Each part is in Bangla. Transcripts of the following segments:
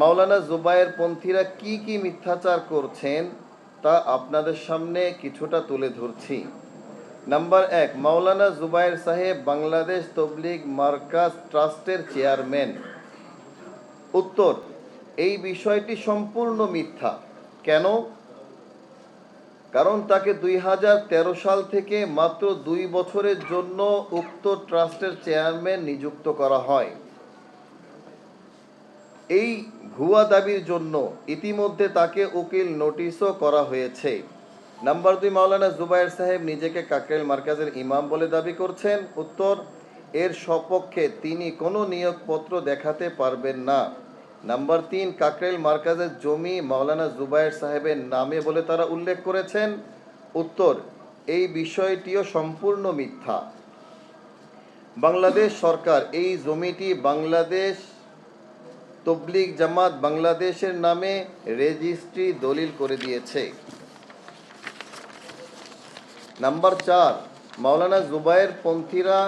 মাওলানা জুবায়ের পন্থীরা কি কি মিথ্যাচার করছেন তা আপনাদের সামনে কিছুটা তুলে ধরছি। নাম্বার 1, মাওলানা জুবায়ের সাহেব বাংলাদেশ তবলিগ মার্কাজ ট্রাস্টের চেয়ারম্যান। উত্তর, এই বিষয়টি সম্পূর্ণ মিথ্যা। কেন? কারণ তাকে 2013 সাল থেকে মাত্র 2 বছরের জন্য উক্ত ট্রাস্টের চেয়ারম্যান নিযুক্ত করা হয়। এই ভুয়া দাবির জন্য ইতিমধ্যে তাকে উকিল নোটিশও করা হয়েছে। নাম্বার 2, মাওলানা জুবায়ের সাহেব নিজেকে কাকরাইল মার্কাজের ইমাম বলে দাবি করছেন। উত্তর, এর সপক্ষে তিনি কোনো নিয়োগপত্র দেখাতে পারবেন না। নাম্বার 3, কাকরাইল মার্কাজের জমি মাওলানা জুবায়ের সাহেবের নামে বলে তারা উল্লেখ করেছেন। উত্তর, এই বিষয়টিও সম্পূর্ণ মিথ্যা। বাংলাদেশ সরকার এই জমিটি বাংলাদেশ তবলিগ জামাত বাংলাদেশের নামে রেজিস্ট্রি দলিল করে দিয়েছে। নাম্বার 4, মাওলানা জুবায়ের পন্থীরা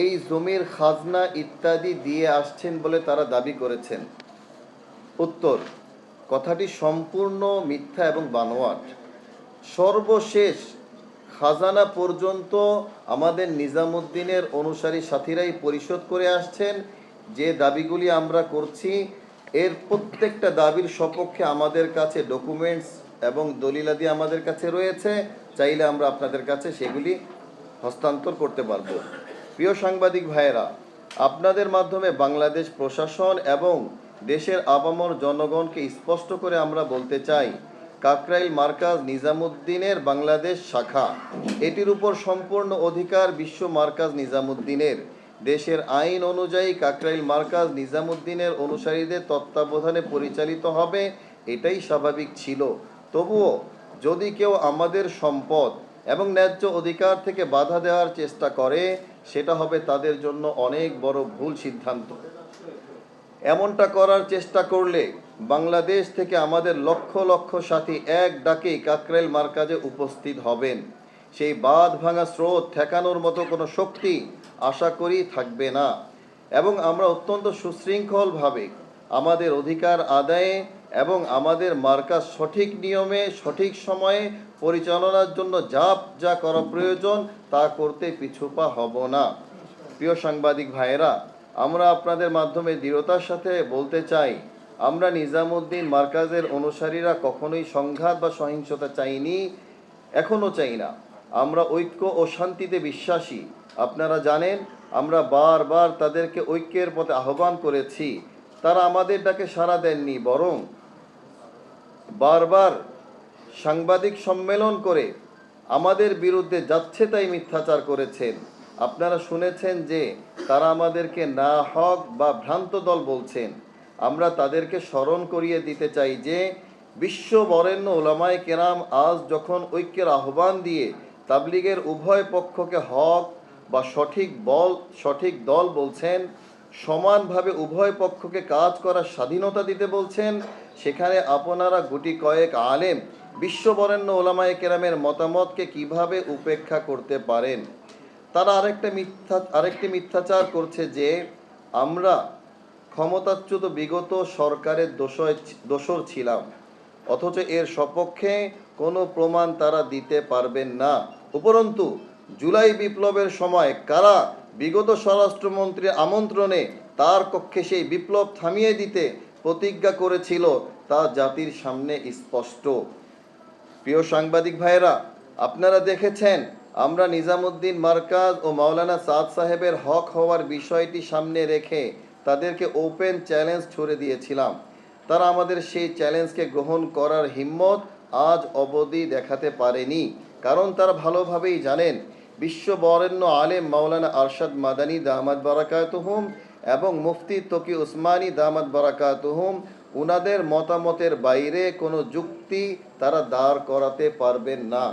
এই জমির খাজনা ইত্যাদি দিয়ে আসছেন বলে তারা দাবি করেছেন। উত্তর, কথাটি সম্পূর্ণ মিথ্যা এবং বানোয়াট। সর্বশেষ খাজানা পর্যন্ত আমাদের নিজামুদ্দিনের অনুসারী সাথীরাই পরিশোধ করে আসছেন। যে দাবিগুলি আমরা করছি এর প্রত্যেকটা দাবির সপক্ষে আমাদের কাছে ডকুমেন্টস এবং দলিলাদি আমাদের কাছে রয়েছে। চাইলে আমরা আপনাদের কাছে সেগুলি হস্তান্তর করতে পারব। প্রিয় সাংবাদিক ভাইয়েরা, আপনাদের মাধ্যমে বাংলাদেশ প্রশাসন এবং দেশের আপামর জনগণকে স্পষ্ট করে আমরা বলতে চাই, কাকরাইল মার্কাজ নিজামুদ্দিনের বাংলাদেশ শাখা, এটির উপর সম্পূর্ণ অধিকার বিশ্ব মার্কাজ নিজামুদ্দিনের। দেশের আইন অনুযায়ী কাকরাইল মার্কাজ নিজামুদ্দিনের অনুসারীদের তত্ত্বাবধানে পরিচালিত হবে, এটাই স্বাভাবিক ছিল। তবুও যদি কেউ আমাদের সম্পদ এবং ন্যায্য অধিকার থেকে বাধা দেওয়ার চেষ্টা করে, সেটা হবে তাদের জন্য অনেক বড় ভুল সিদ্ধান্ত। এমনটা করার চেষ্টা করলে বাংলাদেশ থেকে আমাদের লক্ষ লক্ষ সাথী এক ডাকেই কাকরাইল মার্কাজে উপস্থিত হবেন। সেই বাঁধ ভাঙা স্রোত ঠেকানোর মতো কোনো শক্তি আশা করি থাকবে না, এবং আমরা অত্যন্ত সুশৃঙ্খলভাবে আমাদের অধিকার আদায়ে এবং আমাদের মার্কাজ সঠিক নিয়মে সঠিক সময়ে পরিচালনার জন্য যা করা প্রয়োজন তা করতে পিছুপা হব না। প্রিয় সাংবাদিক ভাইয়েরা, আমরা আপনাদের মাধ্যমে দৃঢ়তার সাথে বলতে চাই, আমরা নিজামুদ্দিন মার্কাজের অনুসারীরা কখনোই সংঘাত বা সহিংসতা চাইনি, এখনও চাই না। আমরা ঐক্য ও শান্তিতে বিশ্বাসী। আপনারা জানেন, আমরা বারবার তাদেরকে ঐক্যের পথে আহ্বান করেছি, তারা আমাদের ডাকে সাড়া দেননি, বরং বারবার সাংবাদিক সম্মেলন করে আমাদের বিরুদ্ধে যাচ্ছে তাই মিথ্যাচার করেছেন। আপনারা শুনেছেন যে তারা আমাদেরকে না হক বা ভ্রান্ত দল বলছেন। আমরা তাদেরকে স্মরণ করিয়ে দিতে চাই যে বিশ্ব বরেণ্য উলামায়ে কেরাম আজ যখন ঐক্যের আহ্বান দিয়ে তাবলিগের উভয় পক্ষকে হক বা সঠিক দল বলছেন, সমানভাবে উভয় পক্ষকে কাজ করার স্বাধীনতা দিতে বলছেন, সেখানে আপনারা গুটি কয়েক আলেম বিশ্ববরেণ্য ওলামায়ে কেরামের মতামতকে কিভাবে উপেক্ষা করতে পারেন? তারা আরেকটি মিথ্যাচার করছে যে আমরা ক্ষমতাচ্যুত বিগত সরকারের দোষর ছিলাম, অথচ এর সপক্ষে কোনো প্রমাণ তারা দিতে পারবেন না। উপরন্তু জুলাই বিপ্লবের সময় কারা বিগত স্বরাষ্ট্রমন্ত্রীর আমন্ত্রণে তার কক্ষে সেই বিপ্লব থামিয়ে দিতে প্রতিজ্ঞা করেছিল তা জাতির সামনে স্পষ্ট। প্রিয় সাংবাদিক ভাইয়েরা, আপনারা দেখেছেন আমরা নিজামুদ্দিন মার্কাজ ও মাওলানা সাদ সাহেবের হক হওয়ার বিষয়টি সামনে রেখে তাদেরকে ওপেন চ্যালেঞ্জ ছুড়ে দিয়েছিলাম। তারা আমাদের সেই চ্যালেঞ্জকে গ্রহণ করার হিম্মত আজ অবধি দেখাতে পারেনি, কারণ তারা ভালোভাবেই জানেন বিশ্ব বরেণ্য আলেম মাওলানা আরশাদ মাদানী দামাত বারাকাতুহুম এবং মুফতি তকি উসমানী দামাত বারাকাতুহুম উনাদের মতামতের বাইরে কোনো যুক্তি তারা দাঁড় করাতে পারবেন না।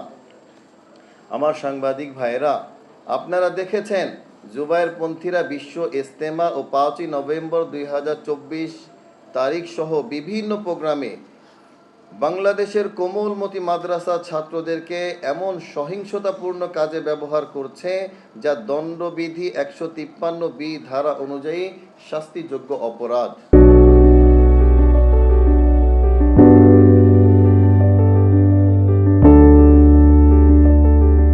আমার সাংবাদিক ভাইয়েরা, আপনারা দেখেছেন জুবায়ের পন্থীরা বিশ্ব ইজতেমা ও 5ই নভেম্বর 2024 তারিখ সহ বিভিন্ন প্রোগ্রামে বাংলাদেশের কোমলমতি মাদ্রাসা ছাত্রদেরকে এমন সহিংসতাপূর্ণ কাজে ব্যবহার করছে যা দণ্ডবিধি 153B ধারা অনুযায়ী শাস্তিযোগ্য অপরাধ।